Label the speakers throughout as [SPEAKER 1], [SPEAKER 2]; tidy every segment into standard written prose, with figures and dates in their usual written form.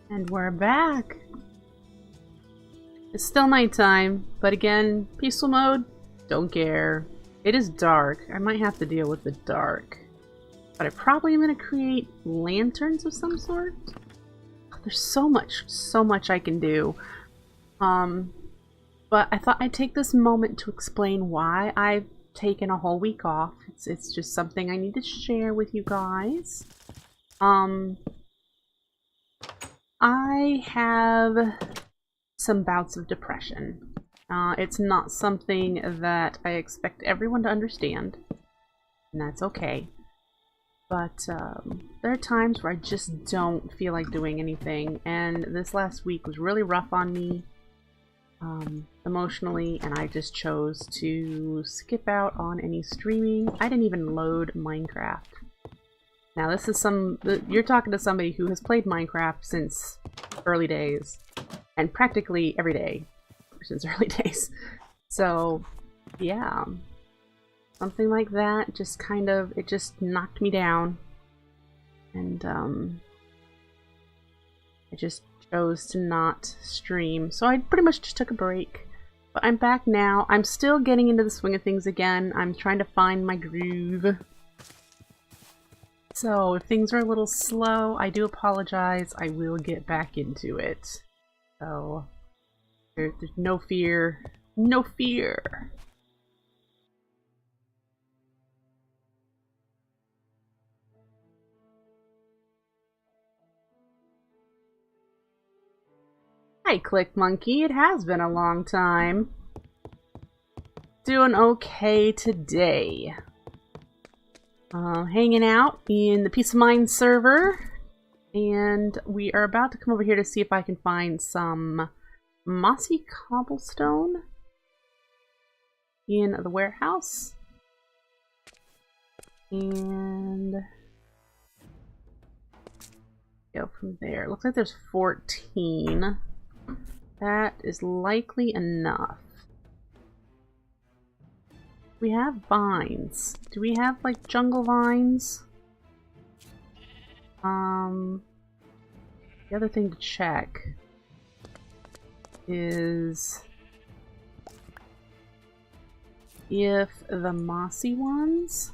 [SPEAKER 1] And we're back. It's still nighttime, but again, peaceful mode, don't care. It is dark. I might have to deal with the dark. But I probably am going to create lanterns of some sort. There's so much I can do. But I thought I'd take this moment to explain why I've taken a whole week off. It's just something I need to share with you guys. I have some bouts of depression. It's not something that I expect everyone to understand, and that's okay. But there are times where I just don't feel like doing anything, and this last week was really rough on me emotionally, and I just chose to skip out on any streaming. I didn't even load Minecraft. Now this is you're talking to somebody who has played Minecraft since early days, and practically every day since early days. So yeah, something like that just it just knocked me down, and I just chose to not stream. So I pretty much just took a break, but I'm back now. I'm still getting into the swing of things again. I'm trying to find my groove. So if things are a little slow, I do apologize. I will get back into it. So there's no fear. No fear. Hi, Click Monkey. It has been a long time. Doing okay today. Hanging out in the Peace of Mind server, and we are about to come over here to see if I can find some mossy cobblestone in the warehouse, and go from there. Looks like there's 14. That is likely enough. We have vines. Do we have like jungle vines? The other thing to check is if the mossy ones.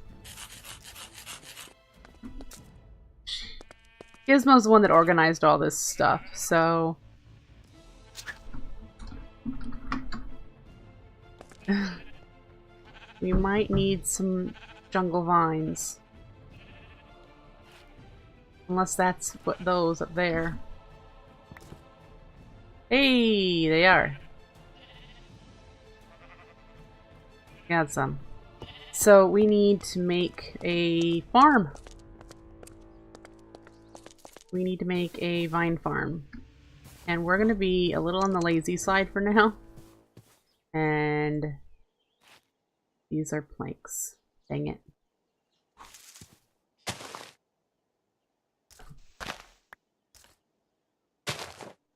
[SPEAKER 1] Gizmo's the one that organized all this stuff, so we might need some jungle vines. Unless that's what those up there. Hey, they are. Got some. So we need to make a farm. We need to make a vine farm. And we're going to be a little on the lazy side for now. And these are planks. Dang it.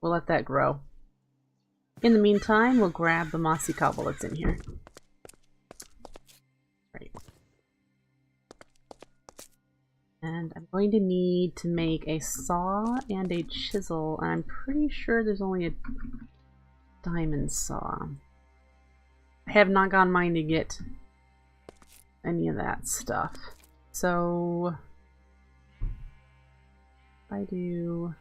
[SPEAKER 1] We'll let that grow. In the meantime, we'll grab the mossy cobble that's in here. Right. And I'm going to need to make a saw and a chisel. And I'm pretty sure there's only a diamond saw. I have not gone mine to get any of that stuff. So if I do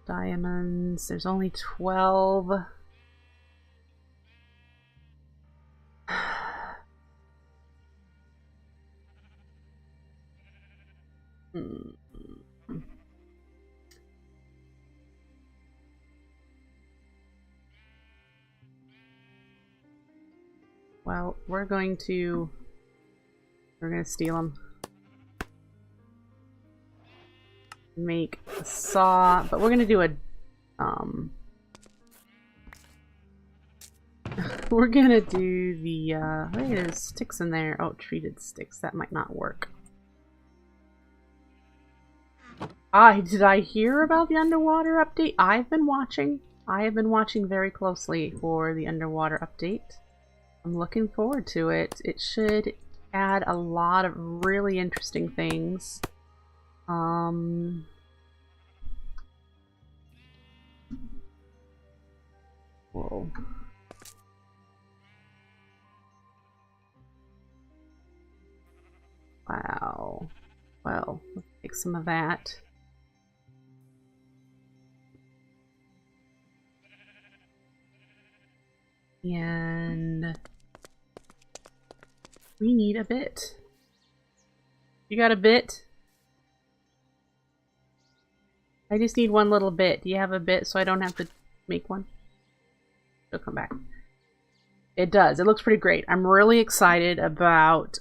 [SPEAKER 1] diamonds, there's only 12. Well, we're gonna steal them. Make a saw, but we're gonna do a we're gonna do the hey, there's sticks in there. Oh, treated sticks. That might not work. Did I hear about the underwater update? I have been watching very closely for the underwater update. I'm looking forward to it. It should add a lot of really interesting things. Whoa. Wow. Well, let's take some of that. And we need a bit. You got a bit? I just need one little bit. Do you have a bit so I don't have to make one? It'll come back. It does. It looks pretty great. I'm really excited about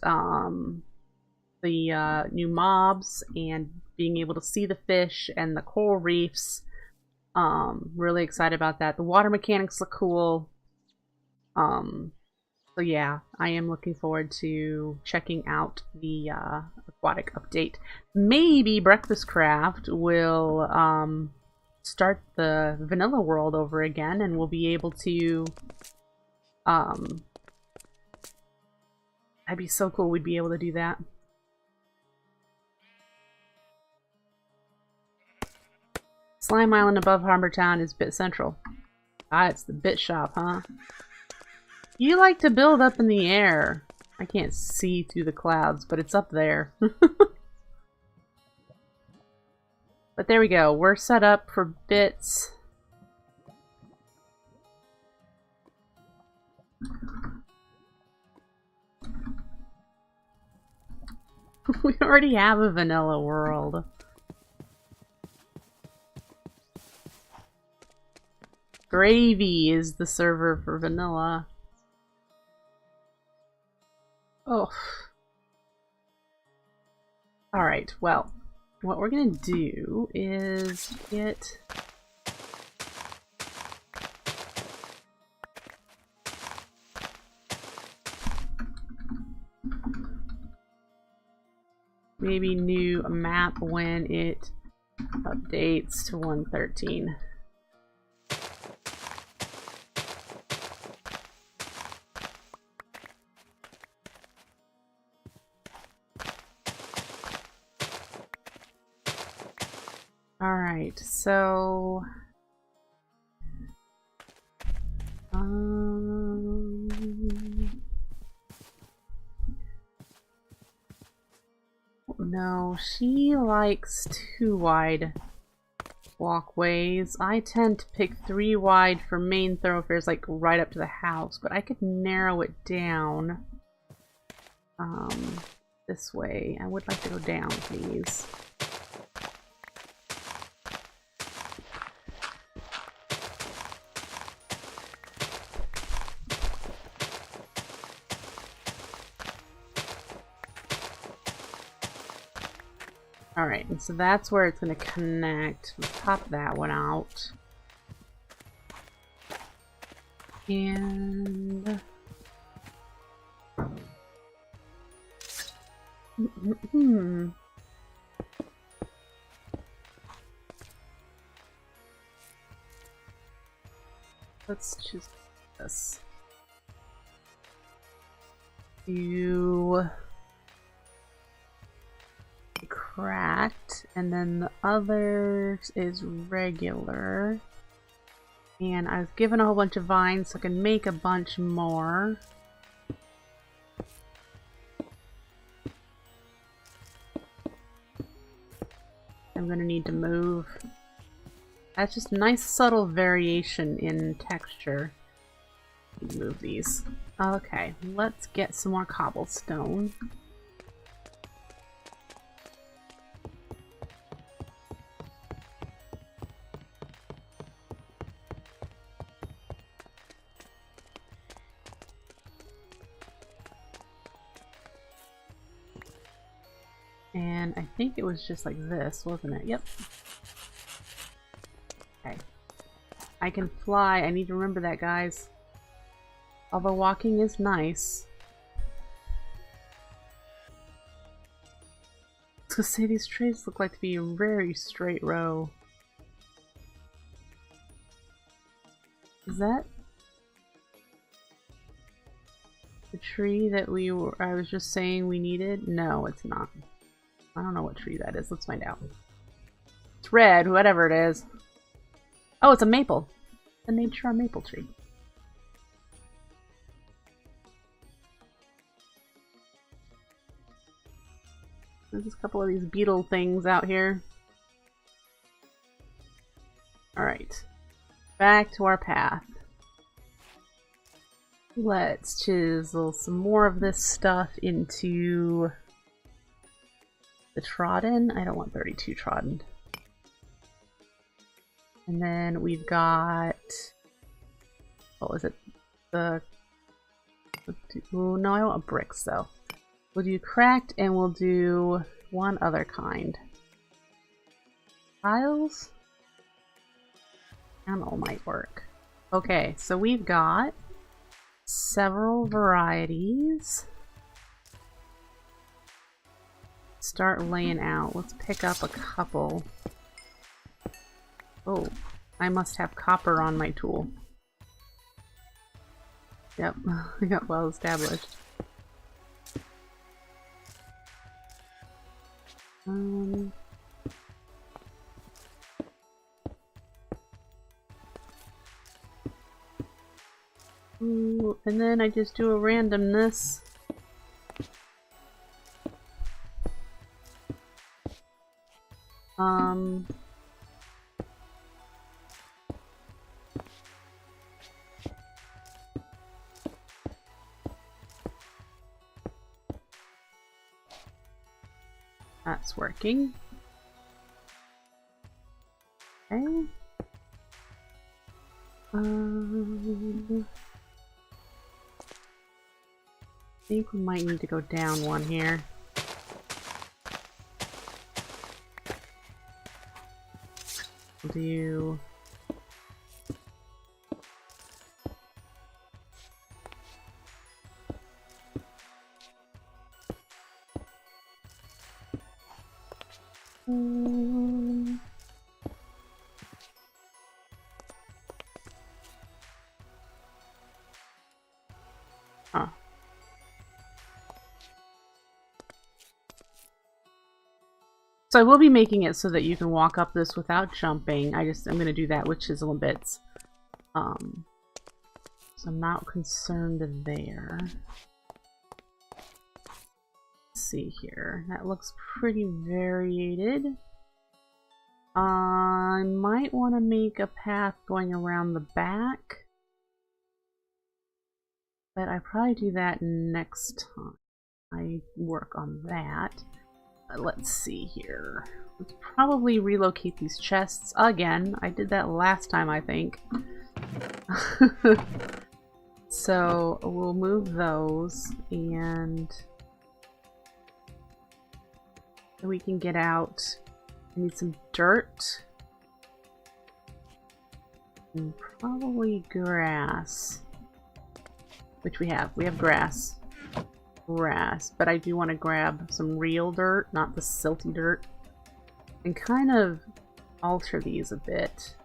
[SPEAKER 1] the new mobs and being able to see the fish and the coral reefs. Really excited about that. The water mechanics look cool. So yeah, I am looking forward to checking out the aquatic update. Maybe Breakfastcraft will start the vanilla world over again, and we'll be able to that'd be so cool. We'd be able to do that. Slime Island above Harbor Town is Bit Central. Ah, it's the bit shop, huh? You like to build up in the air. I can't see through the clouds, but it's up there. But there we go. We're set up for bits. We already have a vanilla world. Gravy is the server for vanilla. Oh. Alright, well, what we're gonna do is get... maybe new map when it updates to 1.13. Alright, so... no, she likes 2 wide walkways. I tend to pick 3 wide for main thoroughfares, like right up to the house, but I could narrow it down this way. I would like to go down, please. Alright, and so that's where it's going to connect. We'll pop that one out. And... let's choose this. You... cracked, and then the other is regular. And I was given a whole bunch of vines so I can make a bunch more. I'm gonna need to move. That's just nice subtle variation in texture. Move these. Okay, let's get some more cobblestone. And I think it was just like this, wasn't it? Yep. Okay. I can fly. I need to remember that, guys. Although walking is nice. I was gonna say, these trees look like to be a very straight row. Is that the tree that I was just saying we needed? No, it's not. I don't know what tree that is. Let's find out. It's red, whatever it is. Oh, it's a maple. The nature maple tree. There's a couple of these beetle things out here. Alright. Back to our path. Let's chisel some more of this stuff into the trodden. I don't want 32 trodden. And then we've got... what was it? Oh, no, I want bricks though. We'll do cracked and we'll do one other kind. Tiles? Panel might work. Okay, so we've got several varieties. Start laying out. Let's pick up a couple. Oh, I must have copper on my tool. Yep, I got well established. Ooh, and then I just do a randomness. That's working. Okay. I think we might need to go down one here. We'll do... Huh. So I will be making it so that you can walk up this without jumping. I'm going to do that with chisel and bits. So I'm not concerned there. Let's see here. That looks pretty variated. I might want to make a path going around the back. But I probably do that next time I work on that. Let's see here. Let's probably relocate these chests again. I did that last time, I think. So we'll move those and we can get out. I need some dirt and probably grass. Which we have. We have grass. Grass. But I do want to grab some real dirt, not the silty dirt. And kind of alter these a bit.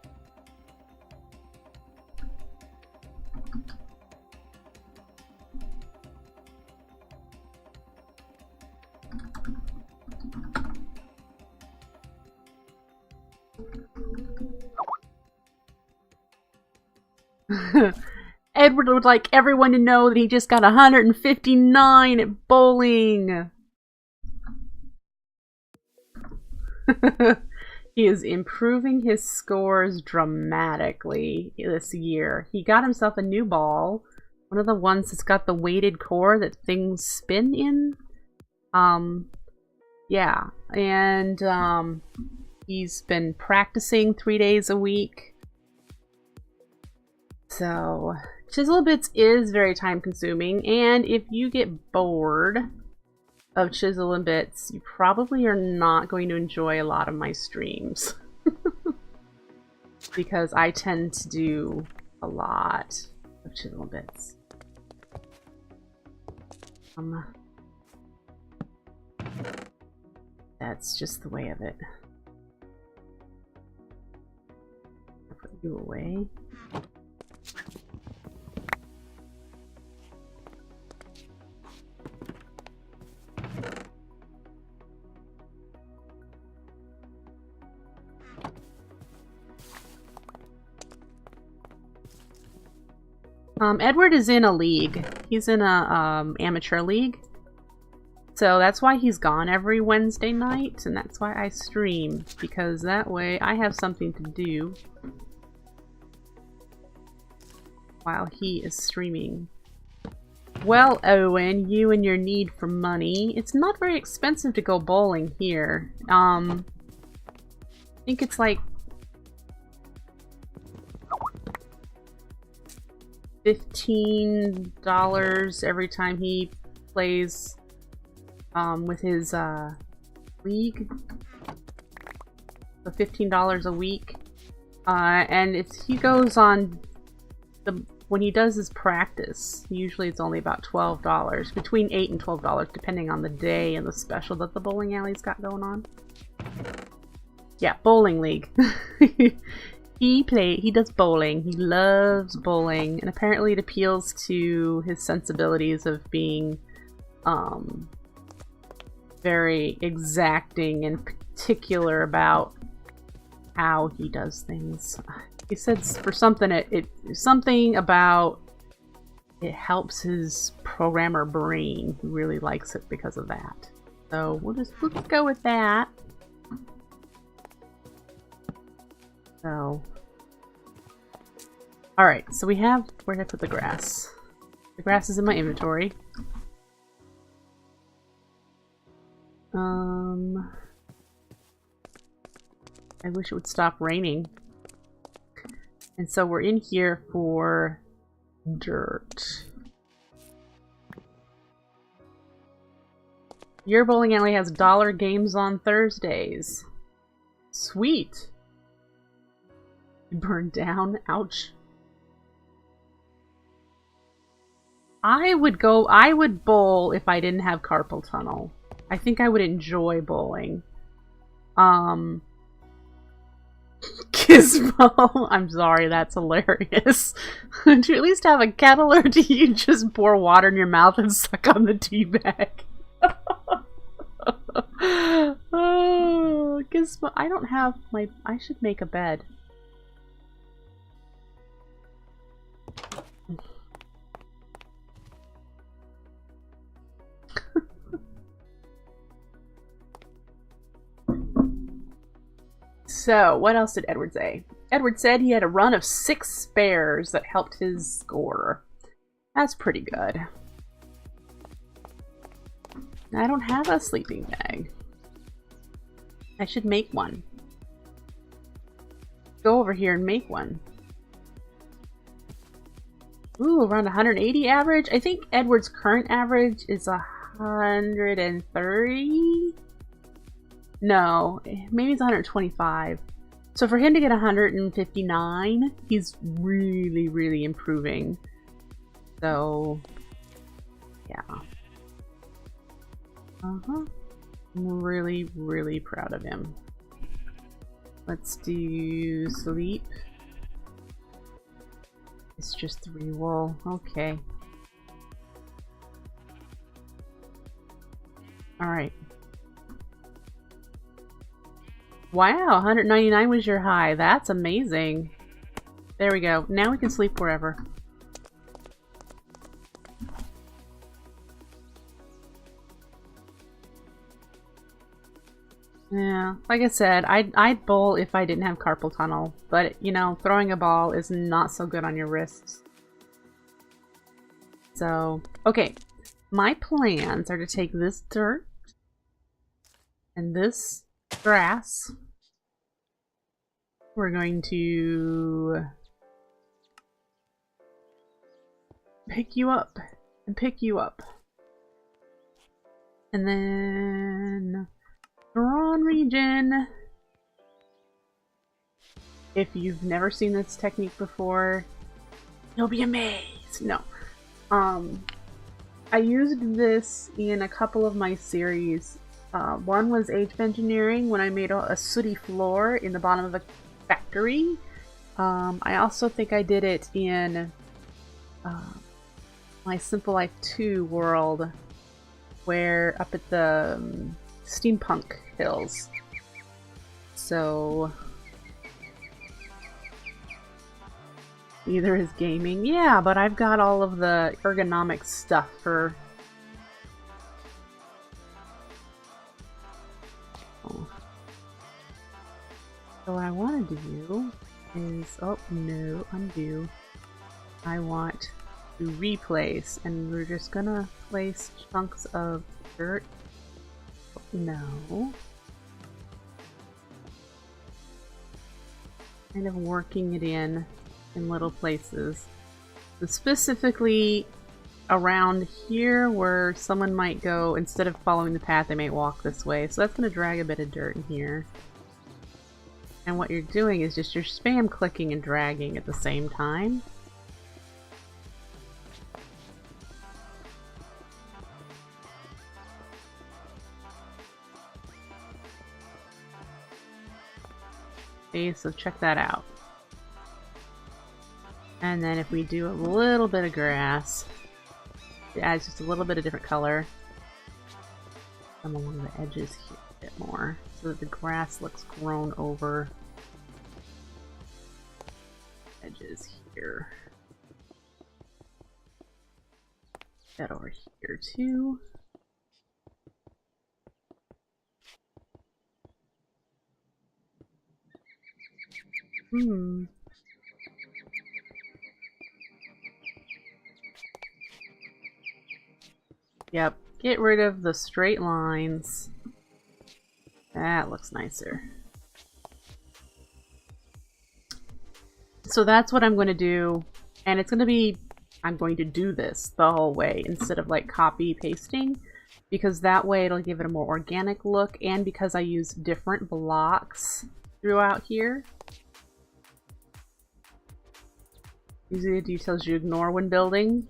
[SPEAKER 1] Edward would like everyone to know that he just got 159 at bowling. He is improving his scores dramatically this year. He got himself a new ball. One of the ones that's got the weighted core that things spin in. Yeah. And he's been practicing 3 days a week. So... Chisel Bits is very time consuming, and if you get bored of Chisel and Bits, you probably are not going to enjoy a lot of my streams. Because I tend to do a lot of Chisel and Bits. That's just the way of it. I'll put you away. Edward is in a league. He's in a amateur league. So that's why he's gone every Wednesday night, and that's why I stream, because that way I have something to do while he is streaming. Well, Owen, you and your need for money. It's not very expensive to go bowling here. I think it's like $15 every time he plays with his league. So $15 a week. And if he goes on when he does his practice, usually it's only about $12, between $8 and $12, depending on the day and the special that the bowling alley's got going on. Yeah, bowling league. He does bowling. He loves bowling, and apparently it appeals to his sensibilities of being very exacting and particular about how he does things. He said for something something about it helps his programmer brain. He really likes it because of that. So let's go with that. So, alright, so we have, where did I put the grass? The grass is in my inventory. I wish it would stop raining. And so we're in here for dirt. Your bowling alley has dollar games on Thursdays. Sweet. Burned down. Ouch. I would bowl if I didn't have carpal tunnel. I think I would enjoy bowling. Gizmo, I'm sorry, that's hilarious. Do you at least have a kettle, or do you just pour water in your mouth and suck on the tea bag? Oh, Gizmo, I don't have my... I should make a bed. So, what else did Edward say? Edward said he had a run of 6 spares that helped his score. That's pretty good. I don't have a sleeping bag. I should make one. Go over here and make one. Ooh, around 180 average? I think Edward's current average is 130? No, maybe it's 125. So for him to get 159, he's really, really improving. So, yeah. I'm really, really proud of him. Let's do sleep. It's just 3 wool. Okay. Alright. Wow, 199 was your high. That's amazing. There we go. Now we can sleep wherever. Yeah, like I said, I'd bowl if I didn't have carpal tunnel. But, you know, throwing a ball is not so good on your wrists. So, okay. My plans are to take this dirt and this grass. We're going to pick you up and pick you up. And then Drawn region. If you've never seen this technique before, you'll be amazed. No. I used this in a couple of my series. One was Age of Engineering, when I made a sooty floor in the bottom of a factory. I also think I did it in my Simple Life 2 world, where up at the Steampunk Hills. So Neither is gaming. Yeah, but I've got all of the ergonomic stuff for... Oh. So what I want to do is... Oh, no, undo. I want to replace, and we're just gonna place chunks of dirt. No. Kind of working it in little places. So specifically around here where someone might go, instead of following the path, they might walk this way. So that's going to drag a bit of dirt in here. And what you're doing is just you're spam clicking and dragging at the same time. Okay, so check that out. And then if we do a little bit of grass, it adds just a little bit of different color. Come along the edges here a bit more, so that the grass looks grown over edges here. That over here too. Yep, get rid of the straight lines. That looks nicer. So that's what I'm going to do, and it's going to be, I'm going to do this the whole way instead of like copy pasting, because that way it'll give it a more organic look, and because I use different blocks throughout here. These are the details you ignore when building.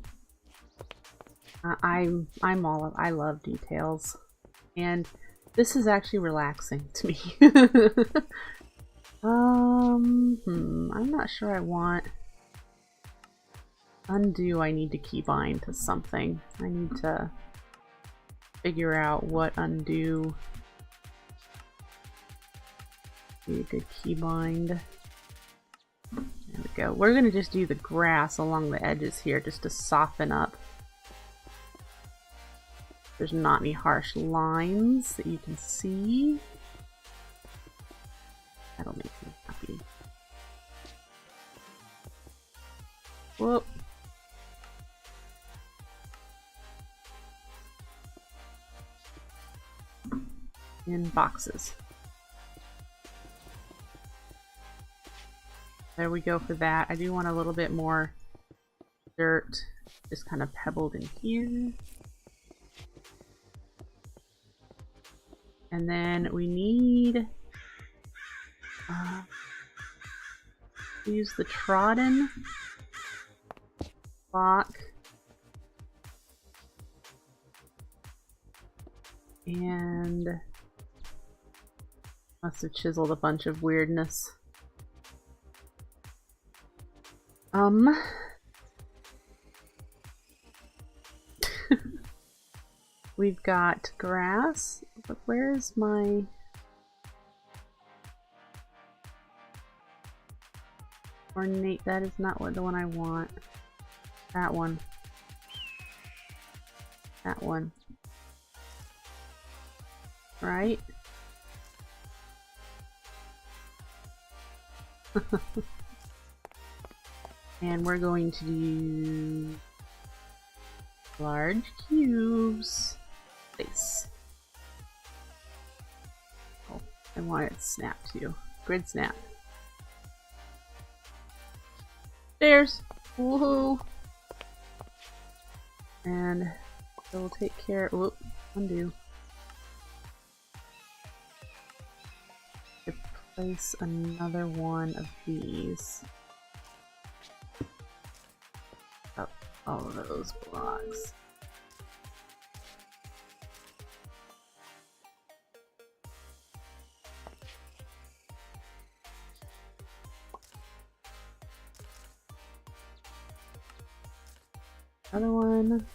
[SPEAKER 1] I love details, and this is actually relaxing to me. I'm not sure I want undo. I need to keybind to something. I need to figure out what undo. Need a good keybind. There we go. We're gonna just do the grass along the edges here just to soften up. There's not any harsh lines that you can see. That'll make me happy. Whoop. In boxes. There we go for that. I do want a little bit more dirt just kind of pebbled in here. And then we need use the trodden block and must have chiseled a bunch of weirdness. We've got grass, but where's my... Ornate, that is not what the one I want. That one. That one. Right? And we're going to do large cubes. Place. Oh, I want it snap too. Grid snap. Stairs! Woohoo! And we'll take care. Whoop, undo. To place another one of these. Up all of those blocks. Other one.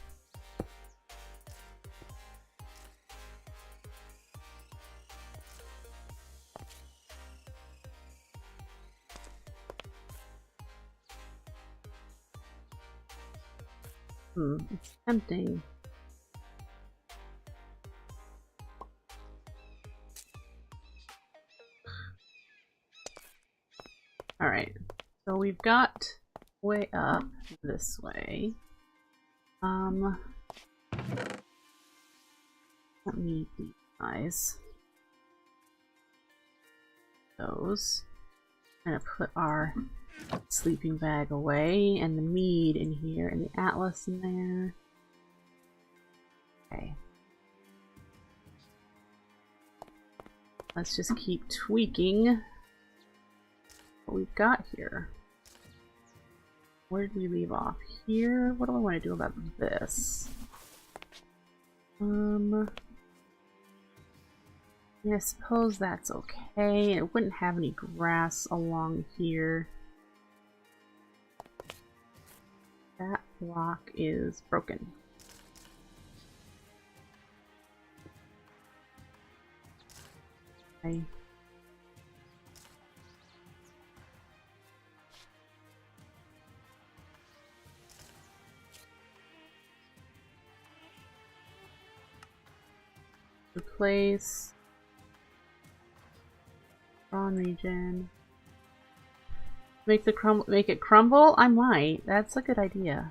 [SPEAKER 1] It's tempting. Alright, so we've got way up this way. Don't need these guys. Those. I'm gonna put our sleeping bag away and the mead in here and the atlas in there. Okay. Let's just keep tweaking what we've got here. Where did we leave off? Here? What do I want to do about this? I suppose that's okay. It wouldn't have any grass along here. That rock is broken. Okay. Replace spawn region. Make it crumble? I might. That's a good idea.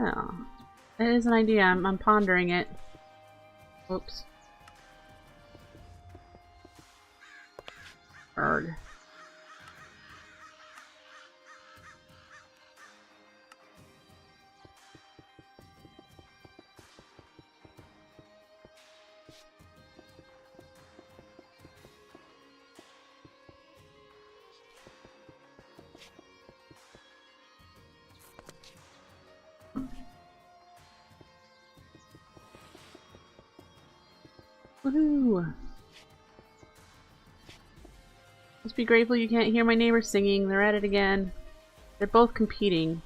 [SPEAKER 1] Oh, it is an idea. I'm pondering it. Whoops. Bird. Woohoo! Just be grateful you can't hear my neighbors singing. They're at it again. They're both competing.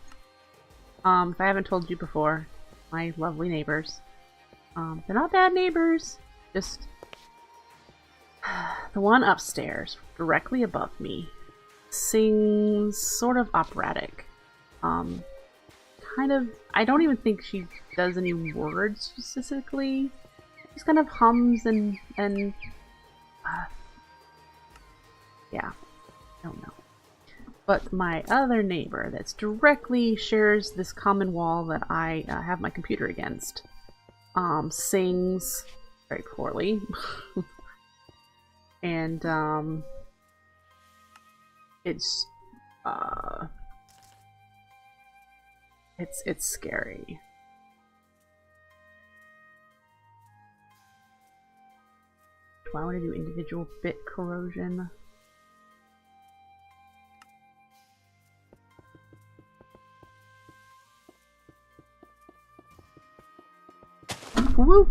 [SPEAKER 1] If I haven't told you before, my lovely neighbors. They're not bad neighbors. Just the one upstairs, directly above me, sings sort of operatic. Kind of. I don't even think she does any words specifically. Just kind of hums and yeah, I don't know. But my other neighbor that's directly shares this common wall that I have my computer against sings very poorly. And it's scary. Do I want to do individual bit corrosion? Woo!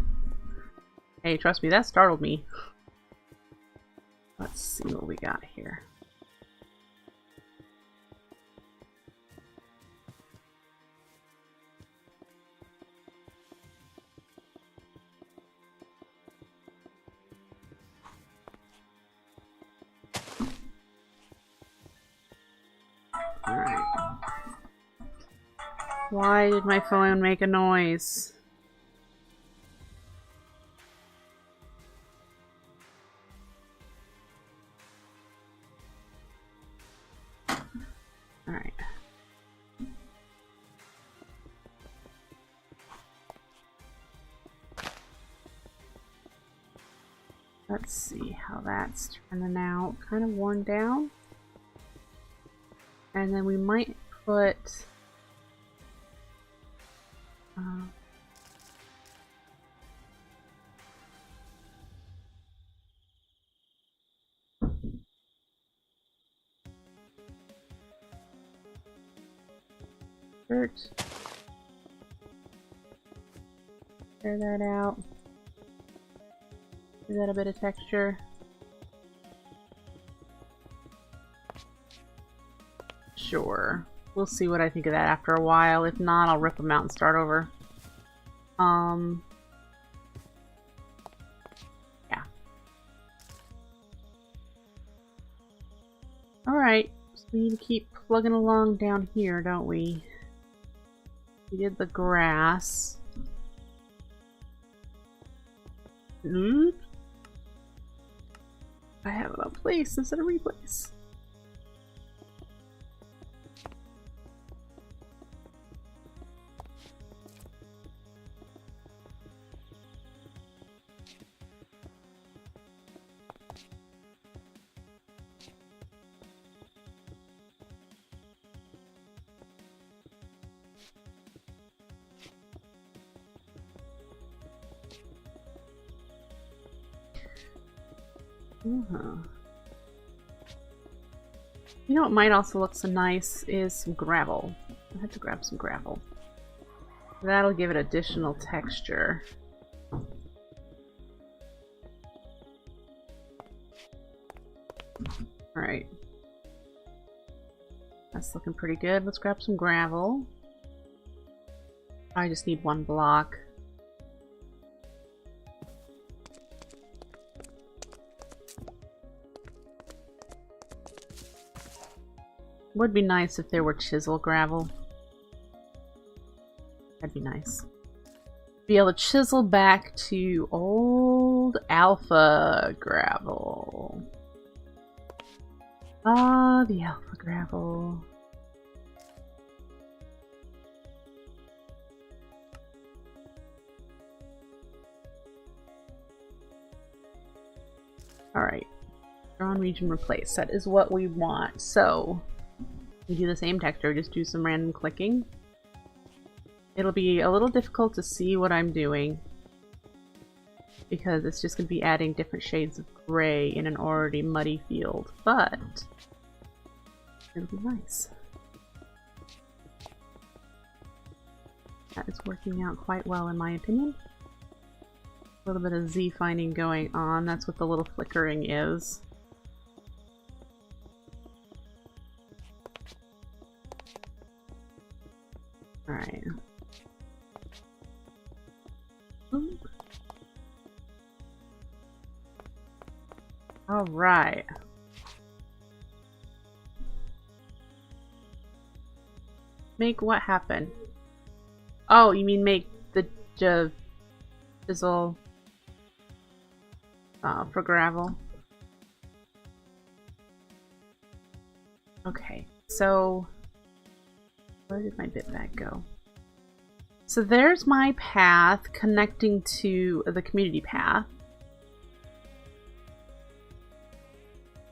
[SPEAKER 1] Hey, trust me, that startled me. Let's see what we got here. Alright. Why did my phone make a noise? Alright. Let's see how that's turning out. Kind of worn down. And then we might put dirt. Clear that out. Is that a bit of texture? Sure. We'll see what I think of that after a while. If not, I'll rip them out and start over. Yeah. Alright. So we need to keep plugging along down here, don't we? We did the grass. Oops. I have it on place instead of replace. You know what might also look so nice is some gravel. I have to grab some gravel. That'll give it additional texture. Alright. That's looking pretty good. Let's grab some gravel. I just need one block. Would be nice if there were chisel gravel. That'd be nice. Be able to chisel back to old alpha gravel. Ah, the alpha gravel. Alright. Drawn region replace. That is what we want. So we do the same texture, just do some random clicking. It'll be a little difficult to see what I'm doing because it's just going to be adding different shades of gray in an already muddy field, but it'll be nice. That is working out quite well in my opinion. A little bit of Z-finding going on, that's what the little flickering is. Alright. Alright. Make what happen? Oh, you mean make the chisel for gravel? Okay, so where did my bit bag go? So there's my path connecting to the community path.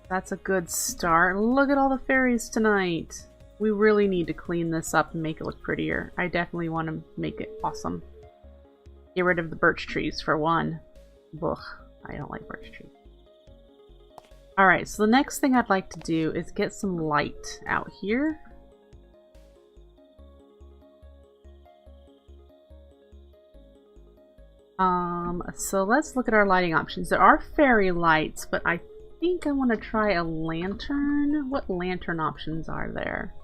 [SPEAKER 1] That's a good start. Look at all the fairies tonight. We really need to clean this up and make it look prettier. I definitely want to make it awesome. Get rid of the birch trees for one. Ugh, I don't like birch trees. Alright, so the next thing I'd like to do is get some light out here. So let's look at our lighting options. There are fairy lights, but I think I want to try a lantern. What lantern options are there?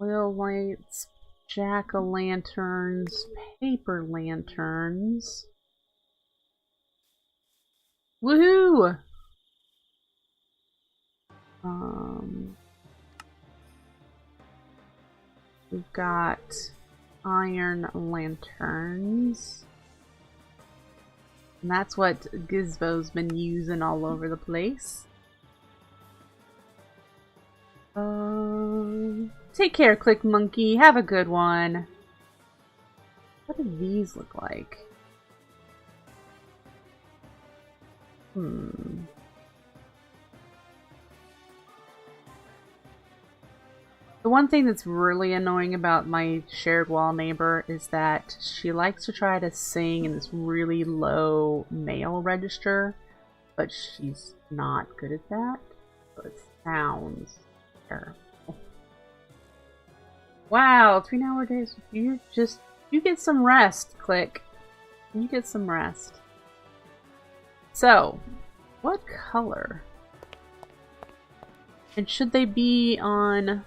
[SPEAKER 1] Oil lights, jack-o'-lanterns, paper lanterns. Woohoo! We've got iron lanterns. And that's what Gizbo's been using all over the place. Take care, Click Monkey. Have a good one. What do these look like? The one thing that's really annoying about my shared wall neighbor is that she likes to try to sing in this really low male register, but she's not good at that, so it sounds terrible. Wow, 3-hour days. You get some rest, Click. You get some rest. So, what color? And should they be on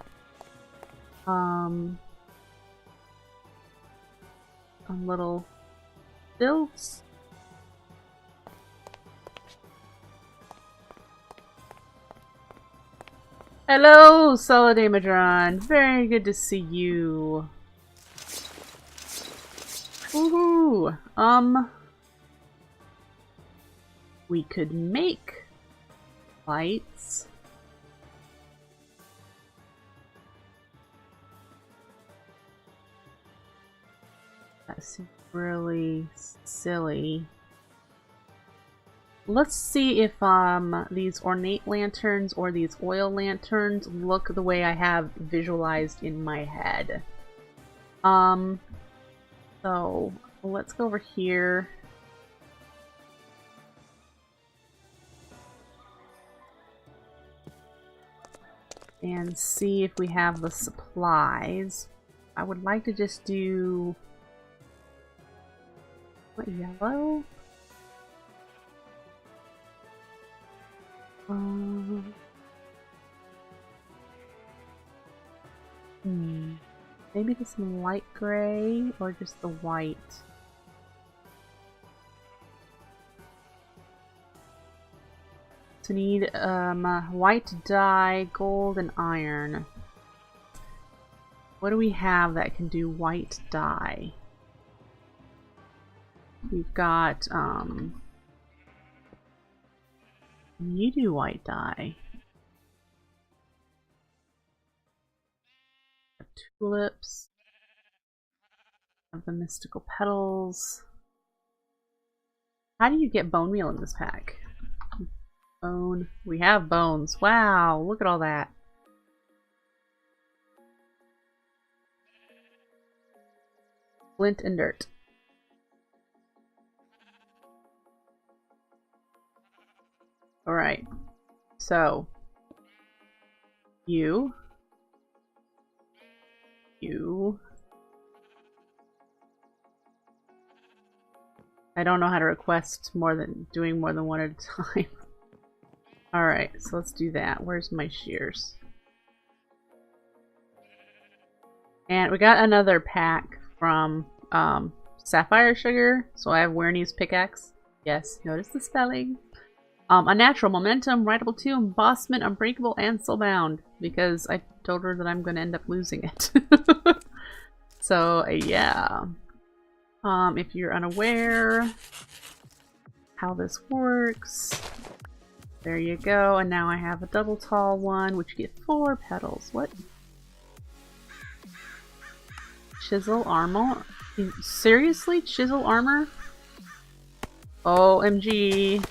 [SPEAKER 1] little stilts? Hello, Solidamadron. Very good to see you. Woohoo! We could make lights. That seems really silly. Let's see if these ornate lanterns or these oil lanterns look the way I have visualized in my head. So let's go over here. And see if we have the supplies. I would like to just do what, yellow? Maybe just some light gray or just the white. So we need white dye, gold, and iron. What do we have that can do white dye? We've got you do white dye. Tulips. Have the mystical petals. How do you get bone meal in this pack? Bone. We have bones. Wow, look at all that. Flint and dirt. Alright. So. You. I don't know how to request doing more than one at a time. Alright, so let's do that. Where's my shears? And we got another pack from Sapphire Sugar, so I have Wernie's pickaxe. Yes, notice the spelling. Unnatural, Momentum, Writable 2, Embossment, Unbreakable, and Soulbound, because I told her that I'm going to end up losing it. So, yeah. If you're unaware how this works, there you go. And now I have a double tall one, which you get 4 petals. What? Chisel armor? Seriously? Chisel armor? OMG.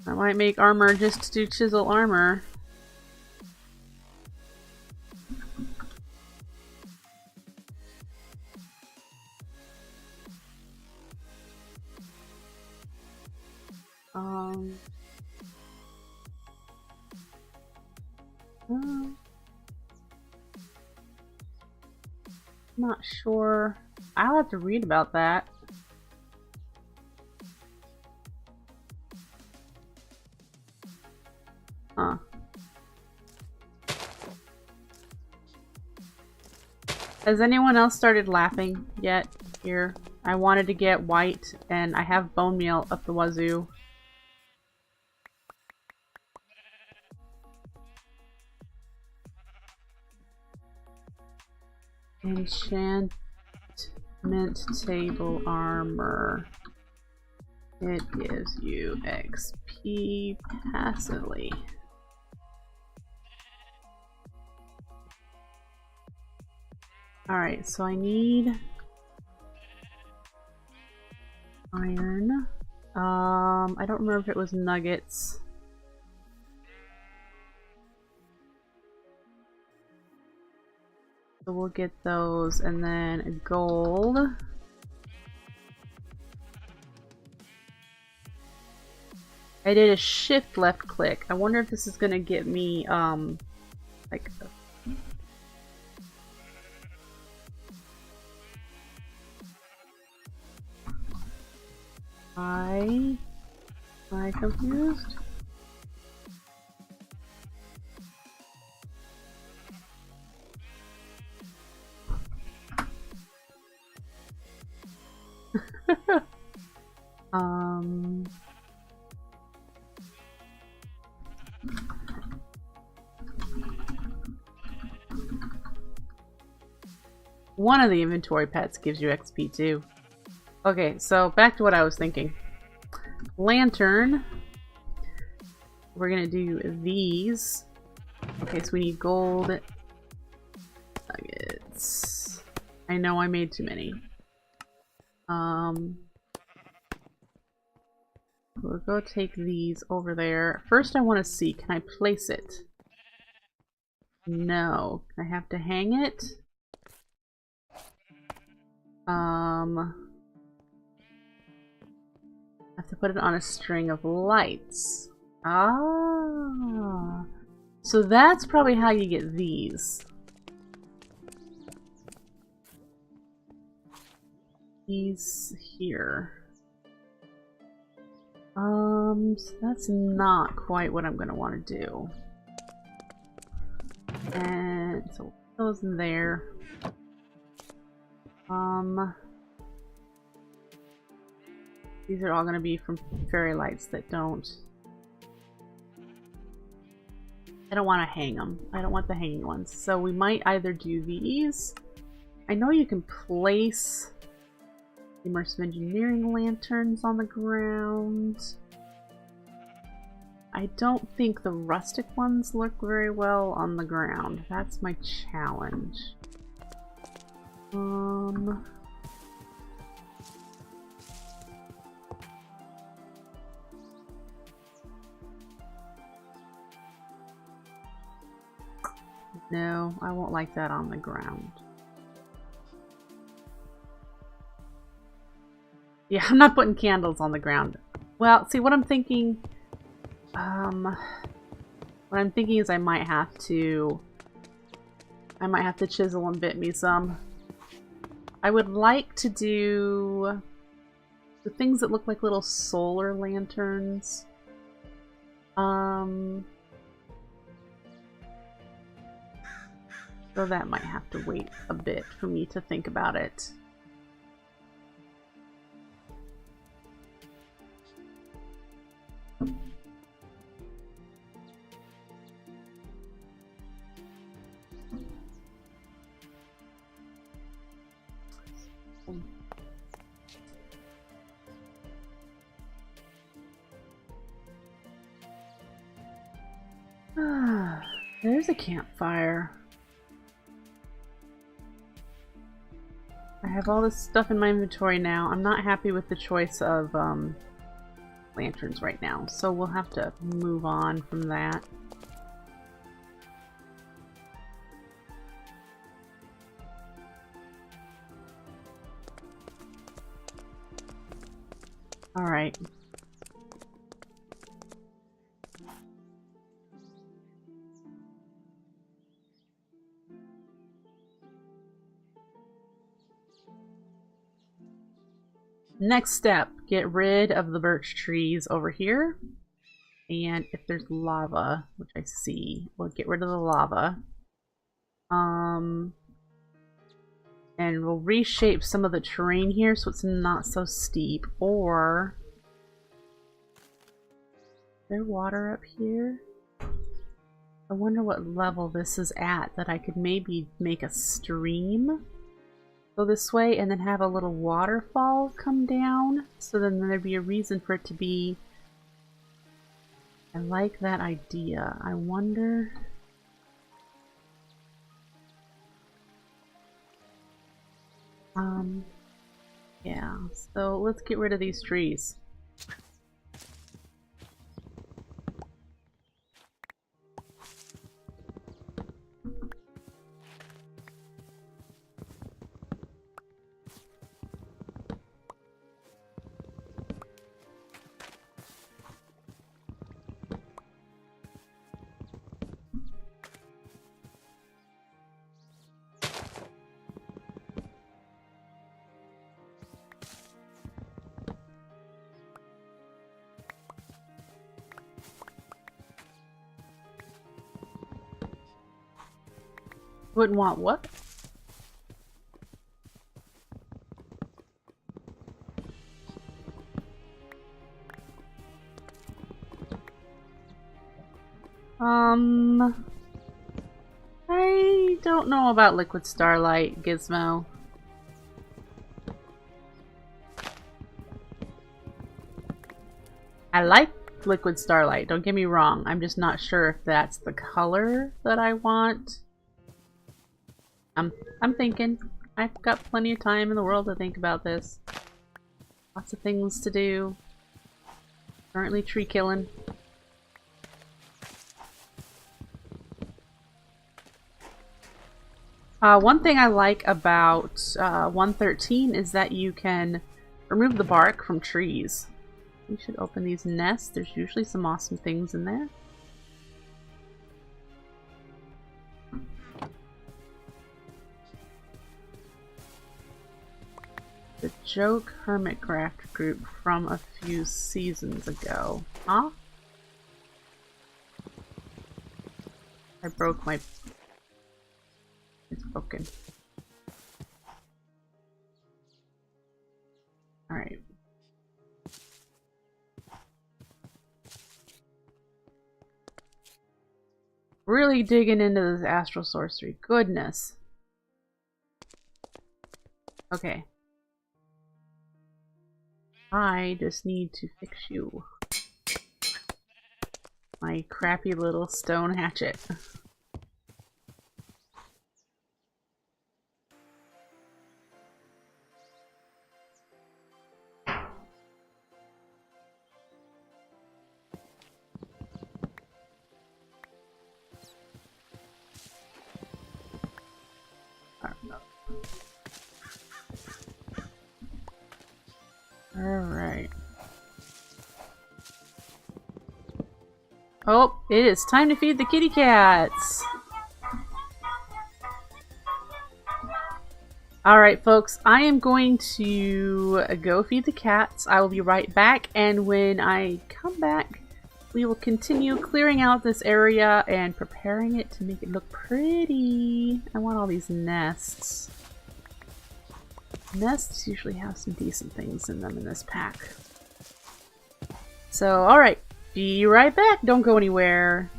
[SPEAKER 1] I might make armor just to do chisel armor. Not sure. I'll have to read about that. Huh. Has anyone else started laughing yet here? I wanted to get white and I have bone meal up the wazoo. Enchantment table armor. It gives you XP passively. Alright, so I need iron. I don't remember if it was nuggets. So we'll get those, and then gold. I did a shift left click. I wonder if this is gonna get me like Am I confused? One of the inventory pets gives you XP too. Okay, so back to what I was thinking. Lantern. We're gonna do these. Okay, so we need gold nuggets. I know I made too many. We'll go take these over there. First I want to see, can I place it? No. I have to hang it? I have to put it on a string of lights. Ah. So that's probably how you get these. These here. So that's not quite what I'm gonna want to do. And so put those in there. These are all gonna be from fairy lights that don't. I don't want to hang them. I don't want the hanging ones. So we might either do these. I know you can place immersive engineering lanterns on the ground. I don't think the rustic ones look very well on the ground. That's my challenge. No, I won't like that on the ground. Yeah, I'm not putting candles on the ground. Well, see what I'm thinking. What I'm thinking is I might have to chisel and bit me some. I would like to do the things that look like little solar lanterns. So that might have to wait a bit for me to think about it. There's a campfire. I have all this stuff in my inventory now. I'm not happy with the choice of lanterns right now, so we'll have to move on from that. All right. Next step, get rid of the birch trees over here. And if there's lava, which I see, we'll get rid of the lava. And we'll reshape some of the terrain here so it's not so steep. Or is there water up here? I wonder what level this is at, that I could maybe make a stream. Go this way and then have a little waterfall come down, so then there'd be a reason for it to be. I like that idea. I wonder. Yeah, so let's get rid of these trees. Wouldn't want what? I don't know about Liquid Starlight, Gizmo. I like Liquid Starlight, don't get me wrong. I'm just not sure if that's the color that I want. I'm thinking. I've got plenty of time in the world to think about this. Lots of things to do. Currently tree killing. One thing I like about 113 is that you can remove the bark from trees. We should open these nests. There's usually some awesome things in there. The Joke Hermitcraft group from a few seasons ago. Huh? I broke my... It's broken. Alright. Really digging into this astral sorcery. Goodness. Okay. I just need to fix you. My crappy little stone hatchet. Alright. Oh, it is time to feed the kitty cats! Alright folks, I am going to go feed the cats. I will be right back, and when I come back, we will continue clearing out this area and preparing it to make it look pretty. I want all these nests. Nests usually have some decent things in them in this pack. So, alright. Be right back. Don't go anywhere.